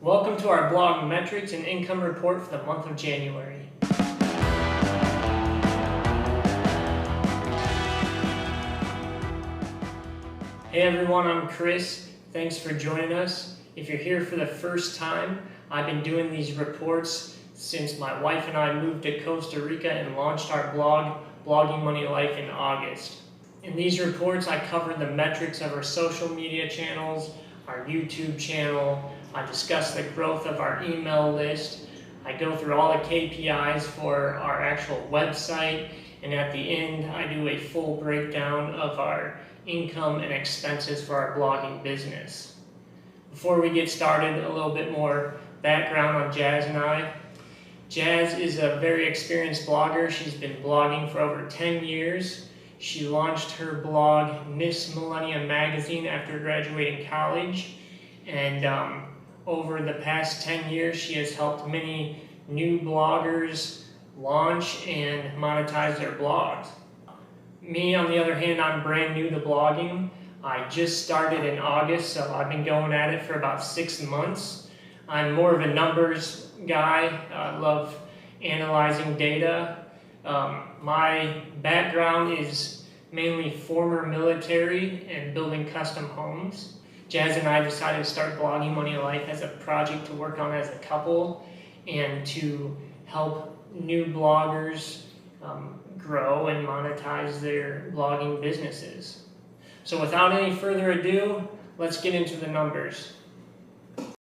Welcome to our blog metrics and income report for the month of January. Hey everyone, I'm Chris. Thanks for joining us. If you're here for the first time, I've been doing these reports since my wife and I moved to Costa Rica and launched our blog, Blogging Money Life, in August. In these reports, I cover the metrics of our social media channels, our YouTube channel. I discuss the growth of our email list. I go through all the KPIs for our actual website, and at the end, I do a full breakdown of our income and expenses for our blogging business. Before we get started, a little bit more background on Jazz and I. Jazz is a very experienced blogger. She's been blogging for over 10 years. She launched her blog, Miss Millennium Magazine, after graduating college. And over the past 10 years, she has helped many new bloggers launch and monetize their blogs. Me, on the other hand, I'm brand new to blogging. I just started in August, so I've been going at it for about 6 months. I'm more of a numbers guy. I love analyzing data. My background is mainly former military and building custom homes. Jazz and I decided to start Blogging Money Life as a project to work on as a couple and to help new bloggers grow and monetize their blogging businesses. So without any further ado, let's get into the numbers.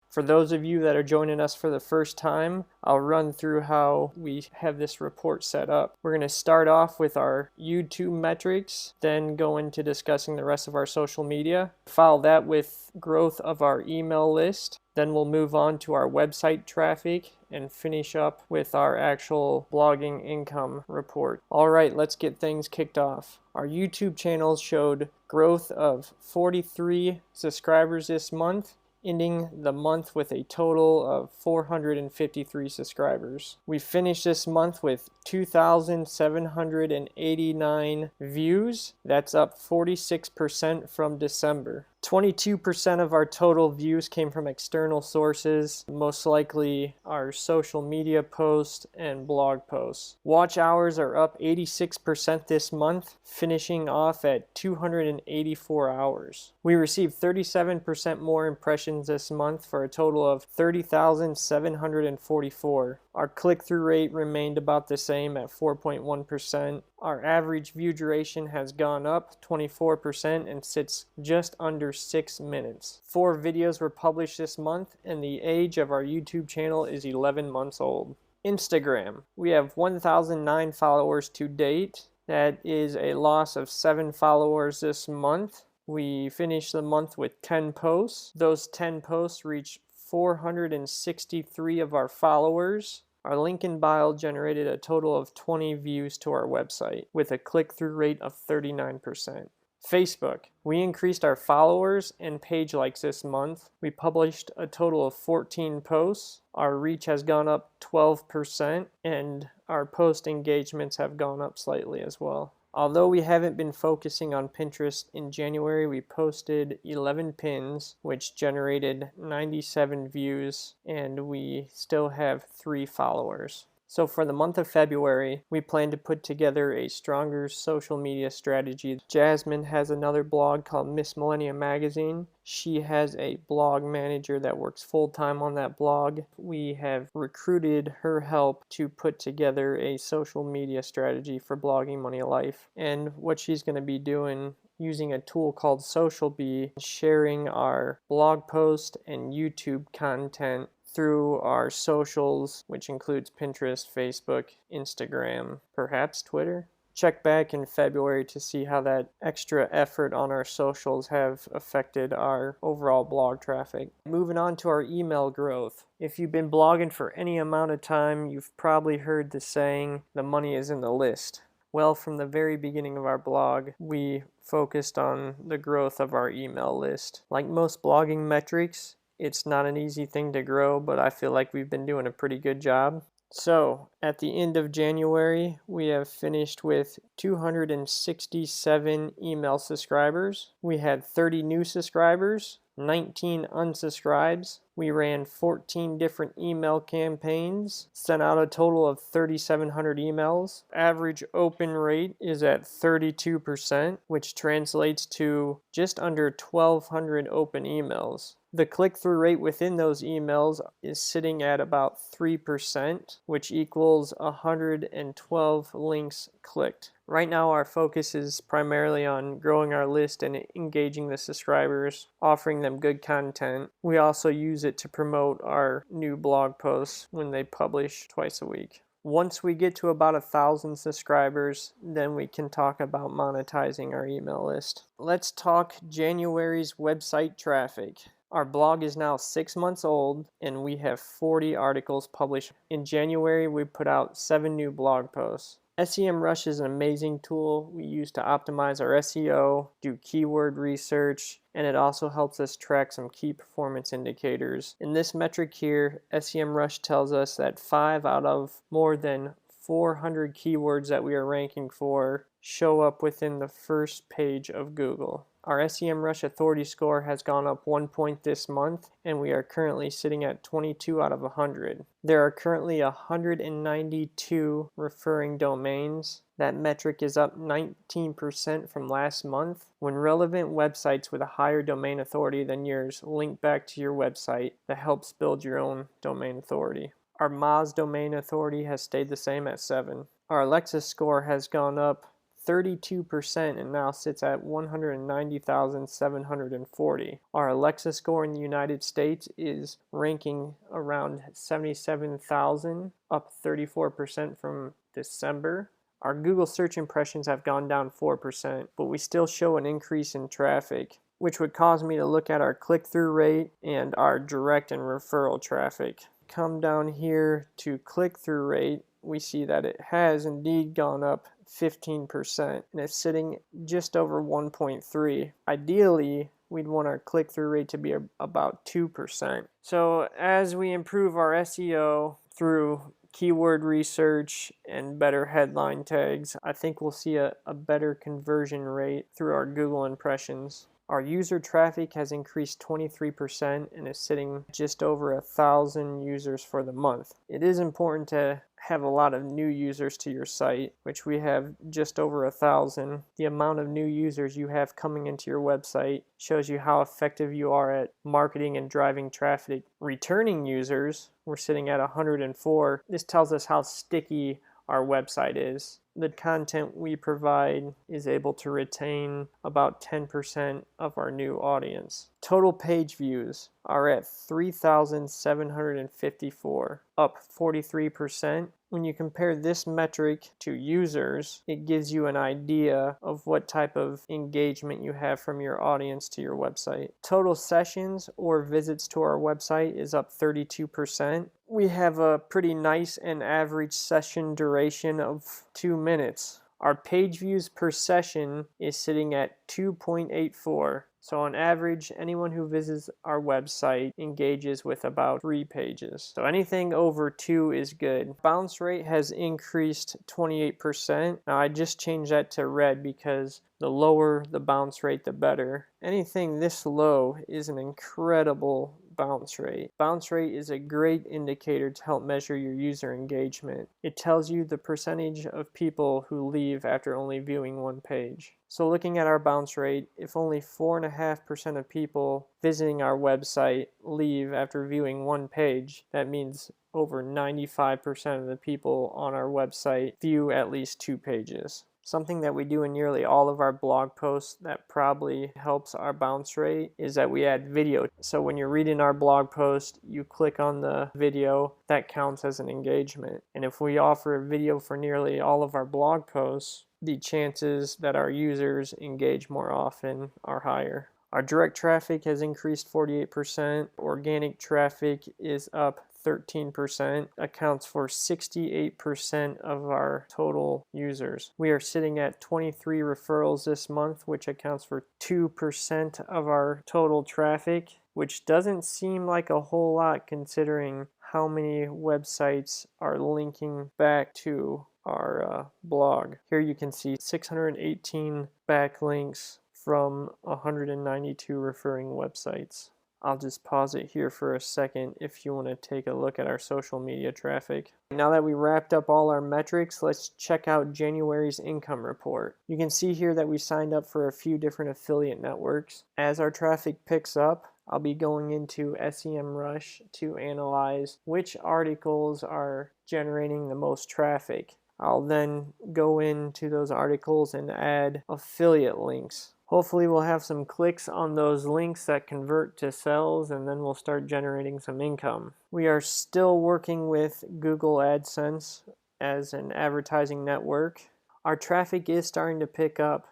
For those of you that are joining us for the first time, I'll run through how we have this report set up. We're going to start off with our YouTube metrics, then go into discussing the rest of our social media. Follow that with growth of our email list. Then we'll move on to our website traffic and finish up with our actual blogging income report. All right, let's get things kicked off. Our YouTube channel showed growth of 43 subscribers this month, ending the month with a total of 453 subscribers. We finished this month with 2,789 views. That's up 46% from December. 22% of our total views came from external sources, most likely our social media posts and blog posts. Watch hours are up 86% this month, finishing off at 284 hours. We received 37% more impressions this month for a total of 30,744. Our click-through rate remained about the same at 4.1%. Our average view duration has gone up 24% and sits just under 6 minutes. 4 videos were published this month, and the age of our YouTube channel is 11 months old. Instagram. We have 1,009 followers to date. That is a loss of 7 followers this month. We finished the month with 10 posts. Those 10 posts reached 463 of our followers. Our link in bio generated a total of 20 views to our website with a click-through rate of 39%. Facebook. We increased our followers and page likes this month. We published a total of 14 posts. Our reach has gone up 12% and our post engagements have gone up slightly as well. Although we haven't been focusing on Pinterest, in January we posted 11 pins, which generated 97 views, and we still have 3 followers. So for the month of February, we plan to put together a stronger social media strategy. Jasmine has another blog called Miss Millennium Magazine. She has a blog manager that works full-time on that blog. We have recruited her help to put together a social media strategy for Blogging Money Life. And what she's going to be doing using a tool called SocialBee, sharing our blog post and YouTube content through our socials, which includes Pinterest, Facebook, Instagram, perhaps Twitter. Check back in February to see how that extra effort on our socials have affected our overall blog traffic. Moving on to our email growth. If you've been blogging for any amount of time, you've probably heard the saying, the money is in the list. Well, from the very beginning of our blog, we focused on the growth of our email list. Like most blogging metrics, it's not an easy thing to grow, but I feel like we've been doing a pretty good job. So, at the end of January, we have finished with 267 email subscribers. We had 30 new subscribers, 19 unsubscribes, We ran 14 different email campaigns, sent out a total of 3,700 emails. Average open rate is at 32%, which translates to just under 1,200 open emails. The click-through rate within those emails is sitting at about 3%, which equals 112 links clicked. Right now our focus is primarily on growing our list and engaging the subscribers, offering them good content. We also use it to promote our new blog posts when they publish twice a week. Once we get to about 1,000 subscribers, then we can talk about monetizing our email list. Let's talk January's website traffic. Our blog is now 6 months old and we have 40 articles published. In January, we put out 7 new blog posts. SEMrush is an amazing tool we use to optimize our SEO, do keyword research, and it also helps us track some key performance indicators. In this metric here, SEMrush tells us that 5 out of more than 400 keywords that we are ranking for show up within the first page of Google. Our SEMrush authority score has gone up 1 point this month, and we are currently sitting at 22 out of 100. There are currently 192 referring domains. That metric is up 19% from last month. When relevant websites with a higher domain authority than yours link back to your website, that helps build your own domain authority. Our Moz domain authority has stayed the same at 7. Our Alexa score has gone up 32% and now sits at 190,740. Our Alexa score in the United States is ranking around 77,000, up 34% from December. Our Google search impressions have gone down 4%, but we still show an increase in traffic, which would cause me to look at our click-through rate and our direct and referral traffic. Come down here to click-through rate, we see that it has indeed gone up 15% and it's sitting just over 1.3. Ideally, we'd want our click-through rate to be about 2%. So as we improve our SEO through keyword research and better headline tags, I think we'll see a better conversion rate through our Google impressions. Our user traffic has increased 23% and is sitting just over 1,000 users for the month. It is important to have a lot of new users to your site, which we have just over 1,000. The amount of new users you have coming into your website shows you how effective you are at marketing and driving traffic. Returning users, we're sitting at 104. This tells us how sticky our website is. The content we provide is able to retain about 10% of our new audience. Total page views are at 3,754, up 43%. When you compare this metric to users, it gives you an idea of what type of engagement you have from your audience to your website. Total sessions or visits to our website is up 32%. We have a pretty nice and average session duration of 2 minutes. Our page views per session is sitting at 2.84. So on average, anyone who visits our website engages with about 3 pages. So anything over 2 is good. Bounce rate has increased 28%. Now I just changed that to red because the lower the bounce rate, the better. Anything this low is an incredible bounce rate. Bounce rate is a great indicator to help measure your user engagement. It tells you the percentage of people who leave after only viewing 1 page. So looking at our bounce rate, if only 4.5% of people visiting our website leave after viewing 1 page, that means over 95% of the people on our website view at least 2 pages. Something that we do in nearly all of our blog posts that probably helps our bounce rate is that we add video. So when you're reading our blog post, you click on the video, that counts as an engagement. And if we offer a video for nearly all of our blog posts, the chances that our users engage more often are higher. Our direct traffic has increased 48%. Organic traffic is up 13%, accounts for 68% of our total users. We are sitting at 23 referrals this month, which accounts for 2% of our total traffic, which doesn't seem like a whole lot considering how many websites are linking back to our blog. Here you can see 618 backlinks from 192 referring websites. I'll just pause it here for a second if you want to take a look at our social media traffic. Now that we wrapped up all our metrics, let's check out January's income report. You can see here that we signed up for a few different affiliate networks. As our traffic picks up, I'll be going into SEMRush to analyze which articles are generating the most traffic. I'll then go into those articles and add affiliate links. Hopefully we'll have some clicks on those links that convert to sales, and then we'll start generating some income. We are still working with Google AdSense as an advertising network. Our traffic is starting to pick up,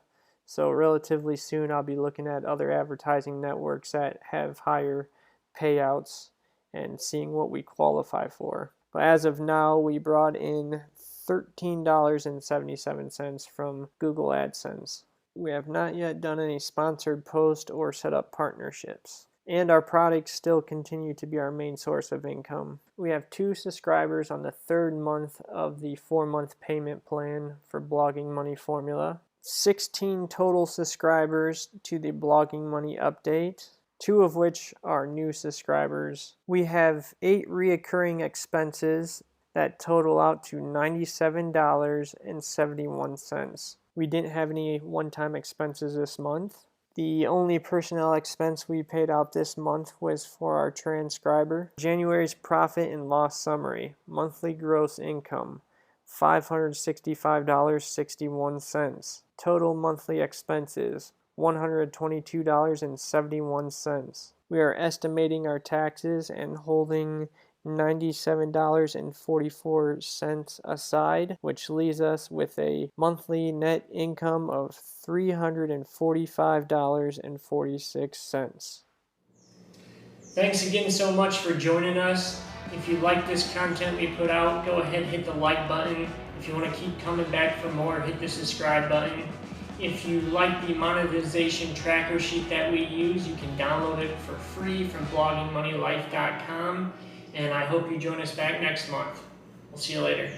so relatively soon I'll be looking at other advertising networks that have higher payouts and seeing what we qualify for. But as of now, we brought in $13.77 from Google AdSense. We have not yet done any sponsored posts or set up partnerships. And our products still continue to be our main source of income. We have 2 subscribers on the 3rd month of the 4-month payment plan for Blogging Money Formula. 16 total subscribers to the Blogging Money update, 2 of which are new subscribers. We have 8 reoccurring expenses that total out to $97.71. We didn't have any one-time expenses this month. The only personnel expense we paid out this month was for our transcriber. January's profit and loss summary. Monthly gross income, $565.61. Total monthly expenses, $122.71. We are estimating our taxes and holding $97.44 aside, which leaves us with a monthly net income of $345.46. Thanks again so much for joining us. If you like this content we put out, go ahead and hit the like button. If you want to keep coming back for more, hit the subscribe button. If you like the monetization tracker sheet that we use, you can download it for free from bloggingmoneylife.com. And I hope you join us back next month. We'll see you later.